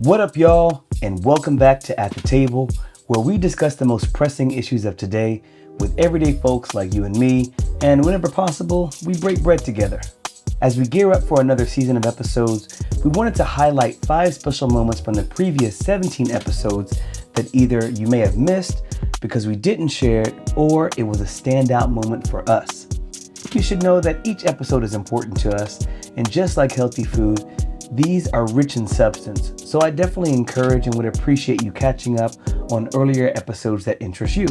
What up, y'all, and welcome back to At the Table, where we discuss the most pressing issues of today with everyday folks like you and me, and whenever possible, we break bread together. As we gear up for another season of episodes, we wanted to highlight 5 special moments from the previous 17 episodes that either you may have missed because we didn't share it, or it was a standout moment for us. You should know that each episode is important to us, and just like healthy food, these are rich in substance, so I definitely encourage and would appreciate you catching up on earlier episodes that interest you.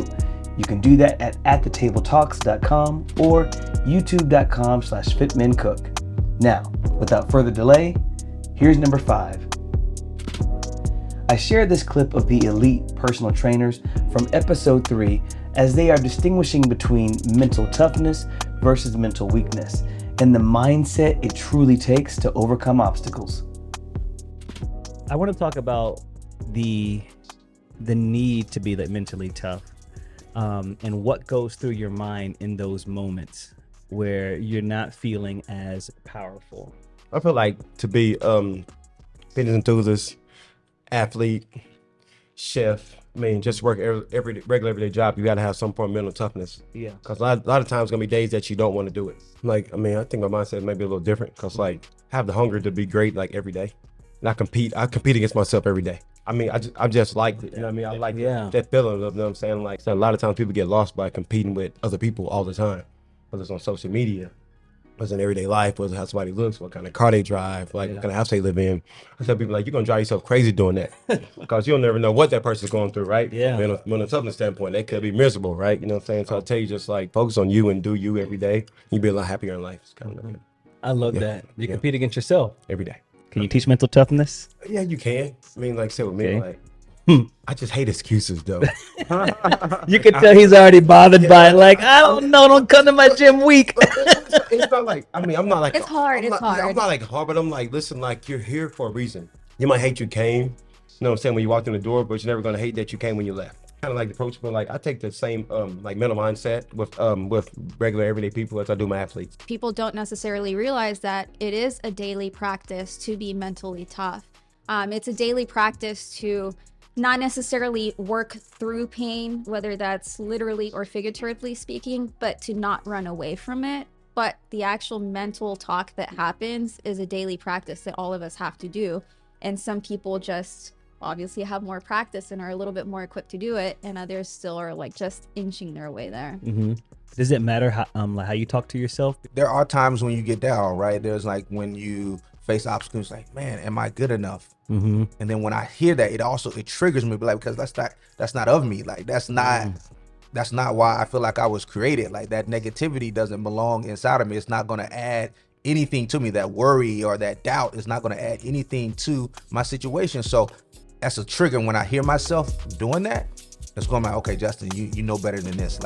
You can do that at athettabletalks.com or youtube.com/fitmencook. Now, without further delay, here's number 5. I shared this clip of the elite personal trainers from episode 3 as they are distinguishing between mental toughness versus mental weakness and the mindset it truly takes to overcome obstacles. I want to talk about the need to be like mentally tough, and what goes through your mind in those moments where you're not feeling as powerful. I feel like to be fitness enthusiast, athlete, chef, just work every regular everyday job, you got to have some form of mental toughness. Yeah. Because a lot of times going to be days that you don't want to do it. I think my mindset may be a little different because, I have the hunger to be great, every day. And I compete against myself every day. I just like it. I like that feeling of, I'm saying? A lot of times people get lost by competing with other people all the time, whether it's on social media, whether it's in everyday life, whether it's how somebody looks, what kind of car they drive, what kind of house they live in. I tell people, you're going to drive yourself crazy doing that because you'll never know what that person's going through, right? Yeah. From a toughness standpoint, they could be miserable, right? You know what I'm saying? So I tell you, just focus on you and do you every day. You'll be a lot happier in life. It's kind of I love that. You compete against yourself. every day. Can you teach mental toughness? Yeah, you can. Like I said with me, Okay. I just hate excuses though. You can tell he's already bothered by it. I don't know, don't come to my gym weak. It's not I'm not It's hard, it's hard. I'm not hard, but I'm listen, you're here for a reason. You might hate you came, you know what I'm saying, when you walked in the door, but you're never gonna hate that you came when you left. Kind of the approach, but I take the same mental mindset with regular everyday people as I do my athletes. People don't necessarily realize that it is a daily practice to be mentally tough. It's a daily practice to not necessarily work through pain, whether that's literally or figuratively speaking, but to not run away from it. But the actual mental talk that happens is a daily practice that all of us have to do. And some people just obviously have more practice and are a little bit more equipped to do it, and others still are just inching their way there. Mm-hmm. Does it matter how you talk to yourself? There are times when you get down, right? There's when you face obstacles, man, am I good enough? Mm-hmm. And then when I hear that, it triggers me, because that's not of me. That's not why I feel like I was created. That negativity doesn't belong inside of me. It's not going to add anything to me. That worry or that doubt is not going to add anything to my situation. So that's a trigger. When I hear myself doing that, it's going to be, okay, Justin, you know better than this.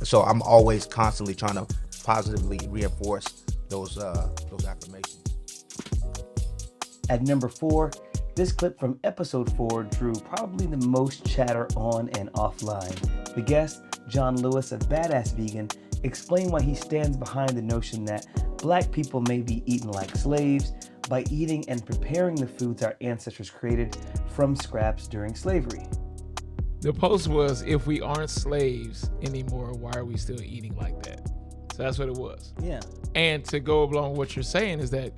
So I'm always constantly trying to positively reinforce those affirmations. At number 4, this clip from episode 4 drew probably the most chatter on and offline. The guest, John Lewis of Badass Vegan, explained why he stands behind the notion that Black people may be eaten like slaves by eating and preparing the foods our ancestors created from scraps during slavery. The post was, if we aren't slaves anymore, why are we still eating like that? So that's what it was. Yeah. And to go along with what you're saying is that,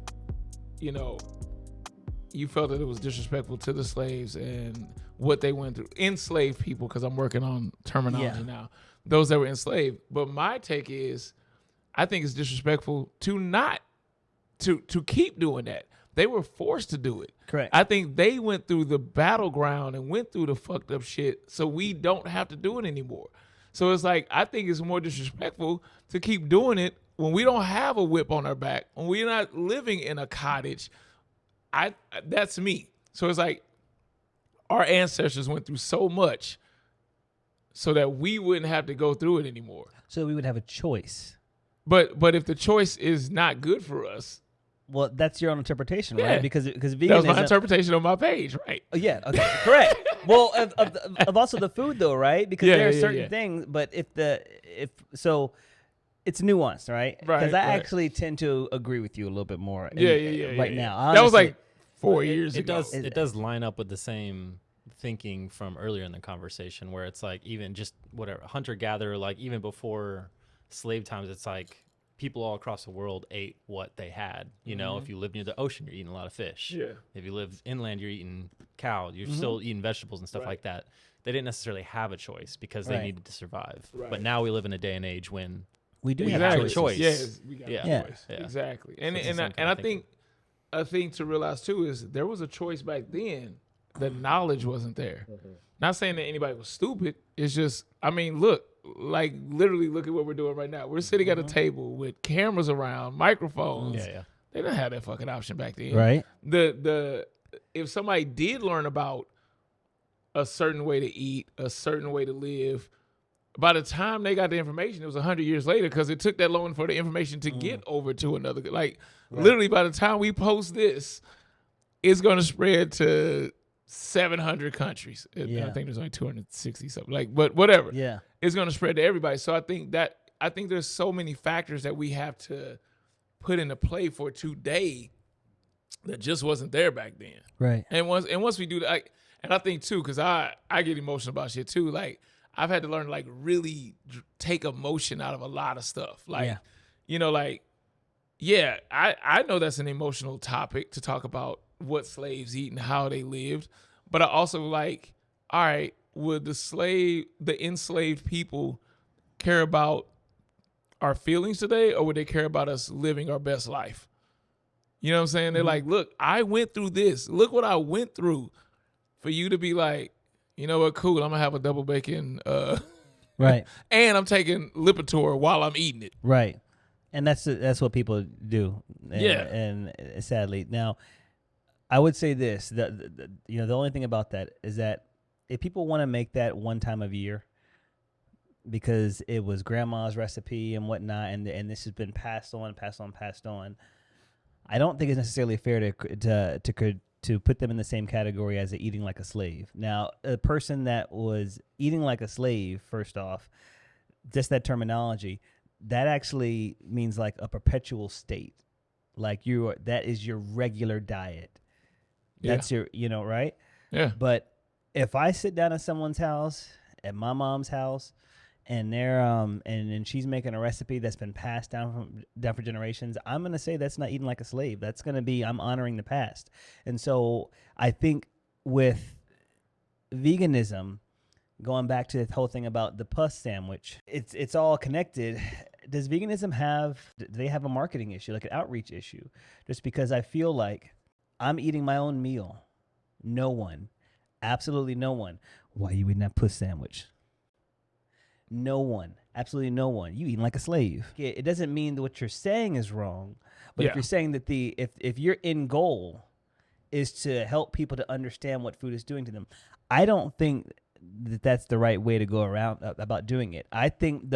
you felt that it was disrespectful to the slaves and what they went through. Enslaved people, because I'm working on terminology now. Those that were enslaved. But my take is, I think it's disrespectful to not, to keep doing that. They were forced to do it. Correct. I think they went through the battleground and went through the fucked up shit, so we don't have to do it anymore. So it's I think it's more disrespectful to keep doing it when we don't have a whip on our back, when we're not living in a cottage. That's me. So it's our ancestors went through so much so that we wouldn't have to go through it anymore. So we would have a choice. But if the choice is not good for us, well, that's your own interpretation, Yeah. right? Because veganism. that was my interpretation on my page, right? Yeah. Okay. Correct. Well, of also the food though, right? Because there are certain things, but if it's nuanced, right? Right, Because I right. actually tend to agree with you a little bit more. Yeah. Right now, That was honestly. years It ago. does line up with the same thinking from earlier in the conversation, where it's like even just whatever hunter gatherer, like even before slave times, it's like people all across the world ate what they had. You know, if you live near the ocean, you're eating a lot of fish. Yeah. If you live inland, you're eating cow. You're still eating vegetables and stuff like that. They didn't necessarily have a choice because they needed to survive. Right. But now we live in a day and age when We do we have have choices. a choice. Yes, we got Yeah. a choice. Yeah. Exactly. So And it's the same and kind I of thinking. think a thing to realize too is there was a choice back then. The knowledge wasn't there. Not saying that anybody was stupid. It's just, I mean, look, like literally look at what we're doing right now. We're sitting at a table with cameras around, microphones. Yeah. They didn't have that fucking option back then. Right. The if somebody did learn about a certain way to eat, a certain way to live, by the time they got the information, it was 100 years later because it took that long for the information to get over to another. Like literally, by the time we post this, it's going to spread to 700 countries. I think there's only 260 something. Like, but whatever. Yeah. It's going to spread to everybody. So I think there's so many factors that we have to put into play for today that just wasn't there back then. Right. And once we do that, and I think too, because I get emotional about shit too. Like I've had to learn to like really take emotion out of a lot of stuff. Like, you know, like, yeah, I know that's an emotional topic to talk about what slaves eat and how they lived. But I also like, all right, would the enslaved people care about our feelings today, or would they care about us living our best life? You know what I'm saying? They're like, look, I went through this. Look what I went through for you to be like, you know what, cool, I'm going to have a double bacon. Right. And I'm taking Lipitor while I'm eating it. Right. And that's what people do. And, Yeah. And sadly, now, I would say this, the only thing about that is that if people want to make that one time of year because it was grandma's recipe and whatnot, and this has been passed on, I don't think it's necessarily fair to put them in the same category as eating like a slave. Now, a person that was eating like a slave, first off, just that terminology, that actually means like a perpetual state. Like that is your regular diet. That's your, right? Yeah. But if I sit down at someone's house, at my mom's house, and they're and she's making a recipe that's been passed down for generations, I'm gonna say that's not eating like a slave. That's gonna be, I'm honoring the past. And so I think with veganism, going back to the whole thing about the puss sandwich, it's all connected. Does veganism do they have a marketing issue, like an outreach issue? Just because I feel like I'm eating my own meal. No one, absolutely no one. Why are you eating that puss sandwich? No one, absolutely no one. You eating like a slave. It doesn't mean that what you're saying is wrong, but if you're saying that if your end goal is to help people to understand what food is doing to them, I don't think that that's the right way to go around about doing it. I think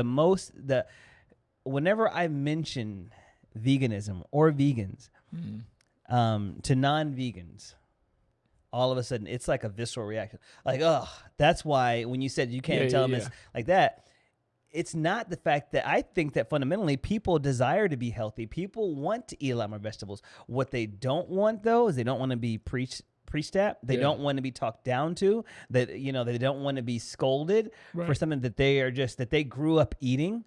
whenever I mention veganism or vegans to non-vegans, all of a sudden it's like a visceral reaction. Like, oh, that's why when you said you can't tell them it's like that, it's not the fact that I think that fundamentally people desire to be healthy. People want to eat a lot more vegetables. What they don't want, though, is they don't want to be preached at. They don't want to be talked down to. That they don't want to be scolded for something that they grew up eating.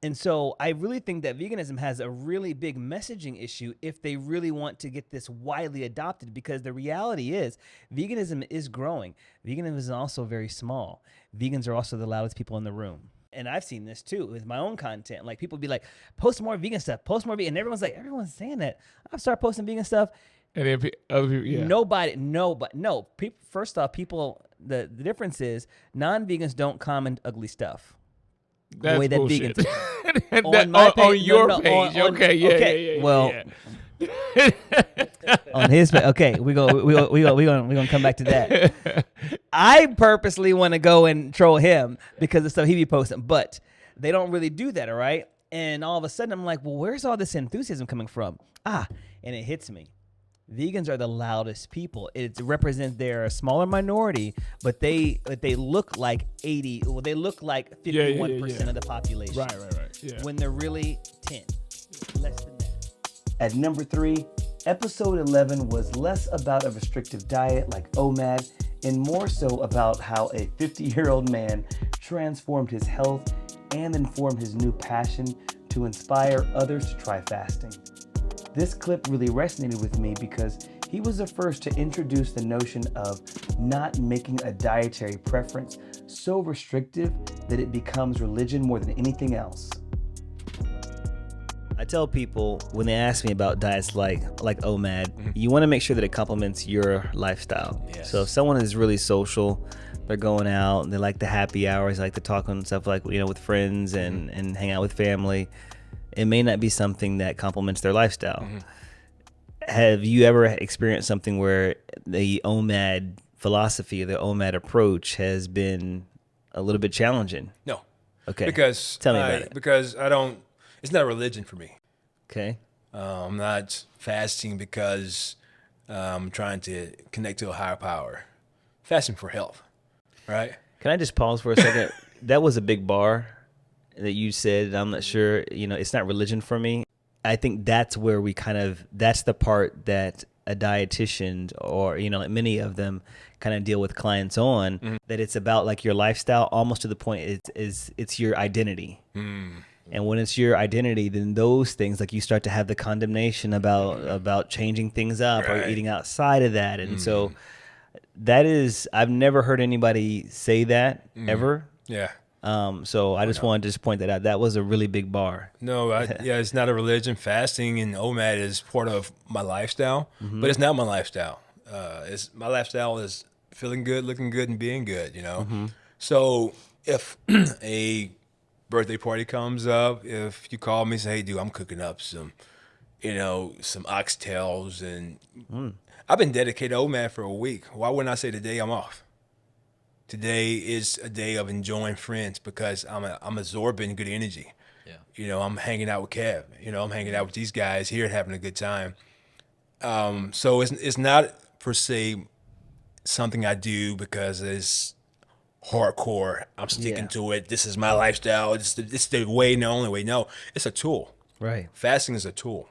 And so I really think that veganism has a really big messaging issue if they really want to get this widely adopted, because the reality is veganism is growing. Veganism is also very small. Vegans are also the loudest people in the room. And I've seen this too with my own content. Like people be like, post more vegan stuff, post more vegan. And everyone's saying that. I've started posting vegan stuff. And then other people, First off, the difference is non-vegans don't comment ugly stuff. That's the way that bullshit. vegans on your page. Okay. Well, on his page. Okay, we're gonna come back to that. I purposely want to go and troll him because of stuff he be posting, but they don't really do that, all right? And all of a sudden I'm like, well, where's all this enthusiasm coming from? And it hits me. Vegans are the loudest people. It represents they're a smaller minority, but they look like 80. Well, they look like 51% of the population. Right. Yeah. When they're really 10, less than that. At number 3, Episode 11 was less about a restrictive diet like OMAD and more so about how a 50-year-old man transformed his health and then formed his new passion to inspire others to try fasting. This clip really resonated with me because he was the first to introduce the notion of not making a dietary preference so restrictive that it becomes religion more than anything else. I tell people when they ask me about diets like OMAD, you want to make sure that it complements your lifestyle. Yes. So if someone is really social, they're going out and they like the happy hours, they like to talk and stuff like, with friends and hang out with family, it may not be something that complements their lifestyle. Have you ever experienced something where the OMAD philosophy or the OMAD approach has been a little bit challenging? No. Okay. Because Tell me about it. Because it's not a religion for me. Okay. I'm not fasting because I'm trying to connect to a higher power. Fasting for health, right? Can I just pause for a second? That was a big bar that you said. I'm not sure, it's not religion for me. I think that's where that's the part that a dietitian or, like many of them kind of deal with clients on, that it's about like your lifestyle almost to the point it's your identity. And when it's your identity, then those things, like you start to have the condemnation about changing things up or eating outside of that. And so that is, I've never heard anybody say that ever. Yeah. So I just wanted to just point that out. That was a really big bar. No, it's not a religion. Fasting and OMAD is part of my lifestyle, but it's not my lifestyle. My lifestyle is feeling good, looking good, and being good, So if a birthday party comes up, if you call me and say, hey, dude, I'm cooking up some oxtails, and I've been dedicated to OMAD for a week. Why wouldn't I say today I'm off? Today is a day of enjoying friends because I'm absorbing good energy. Yeah. I'm hanging out with Kev. I'm hanging out with these guys here and having a good time. So it's not per se something I do because it's hardcore. I'm sticking to it. This is my lifestyle. It's the way and the only way. No, it's a tool. Right. Fasting is a tool.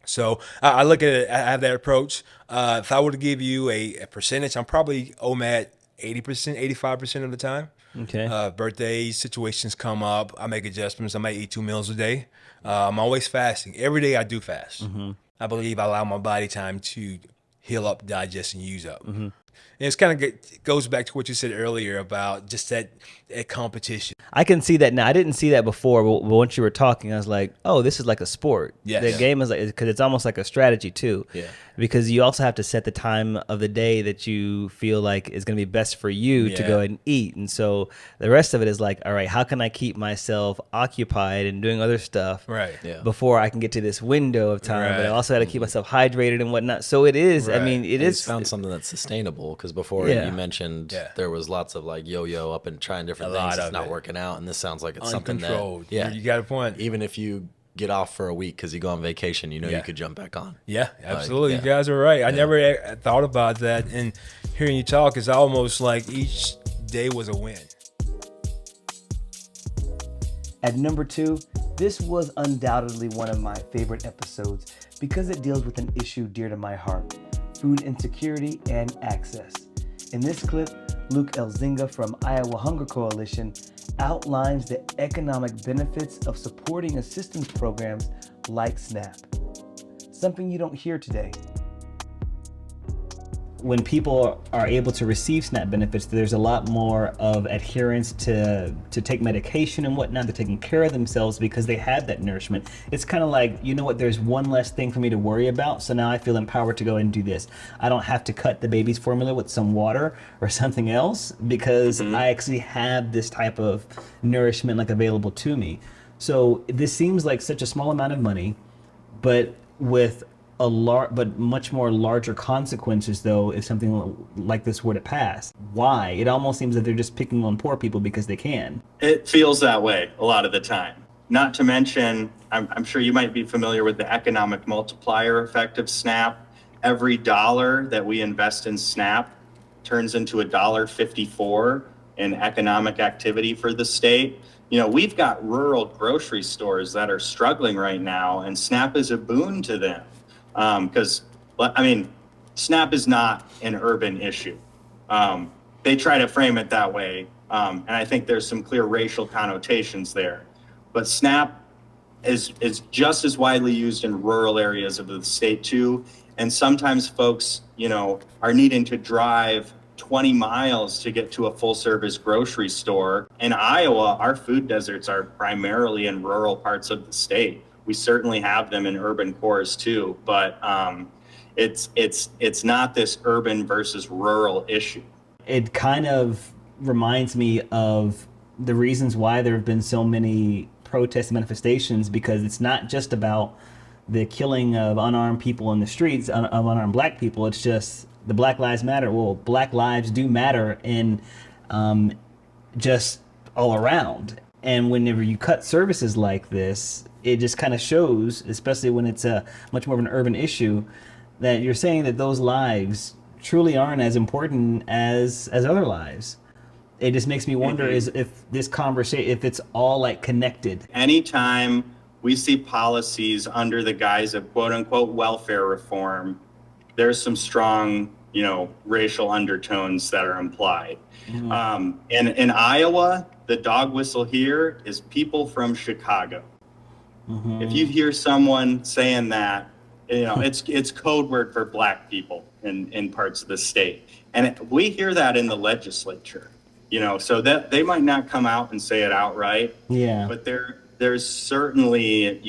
So I look at it, I have that approach. If I were to give you a percentage, I'm probably OMAD 80%, 85% of the time. Okay. Birthdays, situations come up. I make adjustments. I might eat 2 meals a day. I'm always fasting. Every day I do fast. I believe I allow my body time to heal up, digest, and use up. And it's kind of goes back to what you said earlier about just that competition. I can see that now. I didn't see that before, but once you were talking, I was like, oh, this is like a sport. Yes. The game is like, because it's almost like a strategy too. Yeah. Because you also have to set the time of the day that you feel like is going to be best for you to go ahead and eat. And so the rest of it is like, all right, how can I keep myself occupied and doing other stuff before I can get to this window of time? But I also had to keep myself hydrated and whatnot. So it is, I mean, it is. Found something that's sustainable, because before you mentioned there was lots of like yo-yo up and trying different things. It's not working out. And this sounds like it's something that, you got a point. Even if you get off for a week because you go on vacation, you could jump back on. Yeah, absolutely. You guys are right. I never thought about that. And hearing you talk is almost like each day was a win. At number 2, this was undoubtedly one of my favorite episodes because it deals with an issue dear to my heart: food insecurity and access. In this clip, Luke Elzinga from Iowa Hunger Coalition outlines the economic benefits of supporting assistance programs like SNAP. Something you don't hear today. When people are able to receive SNAP benefits, there's a lot more of adherence to take medication and whatnot. They're taking care of themselves because they have that nourishment. It's kind of like, you know what, there's one less thing for me to worry about, so now I feel empowered to go and do this. I don't have to cut the baby's formula with some water or something else because I actually have this type of nourishment like available to me. So this seems like such a small amount of money, but with but much more larger consequences, though, if something like this were to pass. Why? It almost seems that they're just picking on poor people because they can. It feels that way a lot of the time. Not to mention, I'm sure you might be familiar with the economic multiplier effect of SNAP. Every dollar that we invest in SNAP turns into $1.54 in economic activity for the state. We've got rural grocery stores that are struggling right now, and SNAP is a boon to them. Because, I mean, SNAP is not an urban issue. They try to frame it that way. And I think there's some clear racial connotations there. But SNAP is just as widely used in rural areas of the state too. And sometimes folks, are needing to drive 20 miles to get to a full service grocery store. In Iowa, our food deserts are primarily in rural parts of the state. We certainly have them in urban cores too, but it's not this urban versus rural issue. It kind of reminds me of the reasons why there have been so many protests and manifestations, because it's not just about the killing of unarmed people in the streets, of unarmed black people. It's just the Black Lives Matter. Well, Black lives do matter in just all around. And whenever you cut services like this, it just kind of shows, especially when it's a much more of an urban issue, that you're saying that those lives truly aren't as important as other lives. It just makes me wonder is if this conversation, if it's all like connected. Anytime we see policies under the guise of quote unquote welfare reform, there's some strong, racial undertones that are implied. In Iowa, the dog whistle here is people from Chicago. If you hear someone saying that, it's code word for black people in parts of the state. And we hear that in the legislature, so that they might not come out and say it outright. Yeah. But there's certainly,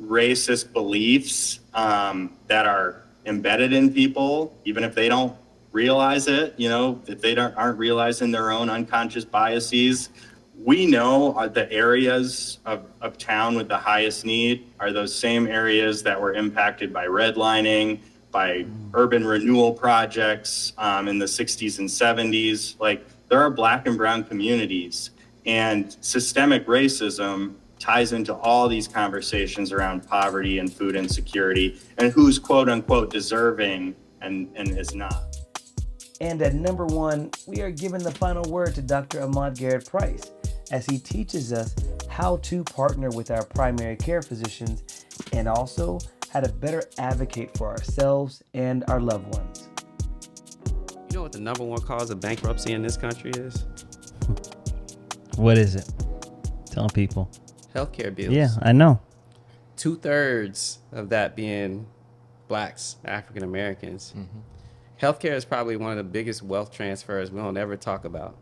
racist beliefs that are embedded in people, even if they don't realize it, if they aren't realizing their own unconscious biases. We know the areas of town with the highest need are those same areas that were impacted by redlining, by urban renewal projects in the 60s and 70s. Like, there are black and brown communities, and systemic racism ties into all these conversations around poverty and food insecurity and who's quote unquote deserving and is not. And at number 1, we are giving the final word to Dr. Ahmad Garrett Price as he teaches us how to partner with our primary care physicians and also how to better advocate for ourselves and our loved ones. You know what the number 1 cause of bankruptcy in this country is? What is it? Tell people. Healthcare bills. Yeah, I know. 2/3 of that being blacks, African Americans. Healthcare is probably one of the biggest wealth transfers we don't ever talk about,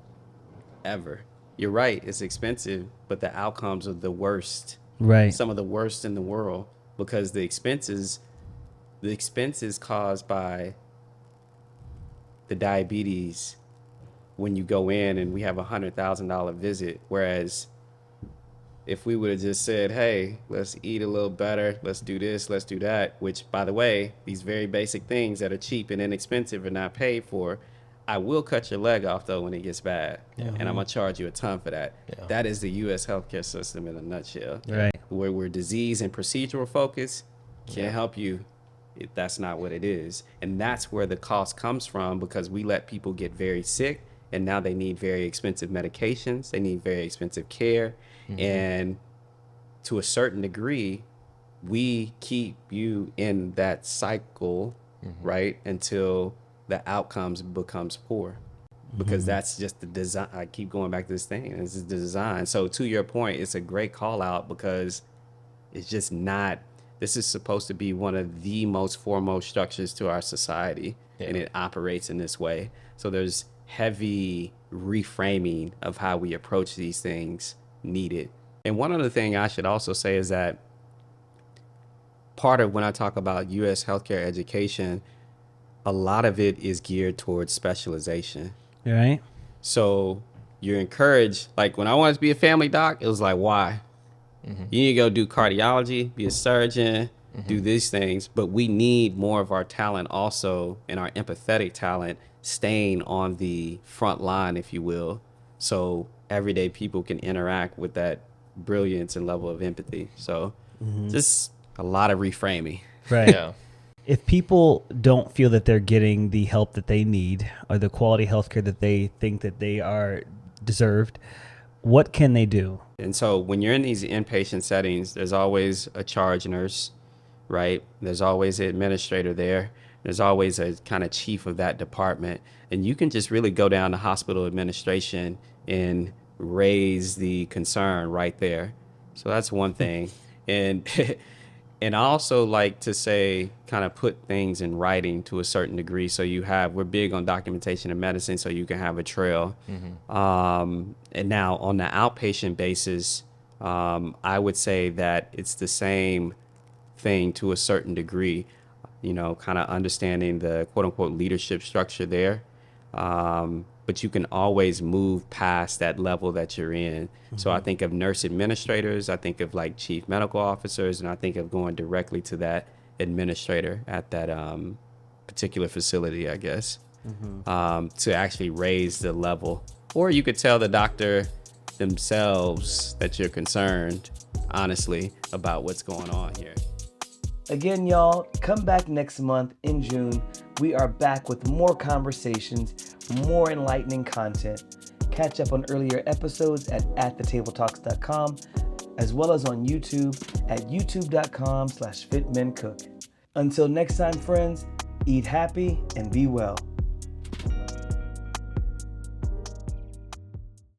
ever. You're right, it's expensive, but the outcomes are the worst. Right. Some of the worst in the world, because the expenses caused by the diabetes when you go in and we have $100,000 visit, whereas if we would have just said, hey, let's eat a little better, let's do this, let's do that, which, by the way, these very basic things that are cheap and inexpensive are not paid for. I will cut your leg off, though, when it gets bad, and I'm going to charge you a ton for that. Yeah. That is the U.S. healthcare system in a nutshell. Right. Where we're disease and procedural focused, can't help you. That's not what it is. And that's where the cost comes from, because we let people get very sick, and now they need very expensive medications. They need very expensive care. And to a certain degree, we keep you in that cycle, right, until the outcomes becomes poor, because that's just the design. I keep going back to this thing. This is the design. So to your point, it's a great call out, because it's just not, this is supposed to be one of the most foremost structures to our society, and it operates in this way. So there's heavy reframing of how we approach these things needed. And one other thing I should also say is that part of when I talk about U.S. healthcare education, a lot of it is geared towards specialization. Right. So you're encouraged, like when I wanted to be a family doc, it was like, why? You need to go do cardiology, be a surgeon, do these things. But we need more of our talent also, and our empathetic talent, staying on the front line, if you will, so everyday people can interact with that brilliance and level of empathy. So just a lot of reframing. Right. Yeah. If people don't feel that they're getting the help that they need or the quality healthcare that they think that they are deserved, what can they do? And so when you're in these inpatient settings, there's always a charge nurse, right? There's always an administrator there. There's always a kind of chief of that department. And you can just really go down to hospital administration and raise the concern right there. So that's one thing. And and I also like to say, kind of put things in writing to a certain degree. So we're big on documentation in medicine, so you can have a trail. And now on the outpatient basis, I would say that it's the same thing to a certain degree, kind of understanding the quote unquote leadership structure there. But you can always move past that level that you're in. So I think of nurse administrators, I think of like chief medical officers, and I think of going directly to that administrator at that particular facility, I guess, to actually raise the level. Or you could tell the doctor themselves that you're concerned, honestly, about what's going on here. Again, y'all, come back next month in June. We are back with more conversations, more enlightening content. Catch up on earlier episodes at thettabletalks.com, as well as on YouTube at youtube.com/fitmencook. Until next time, friends, eat happy and be well.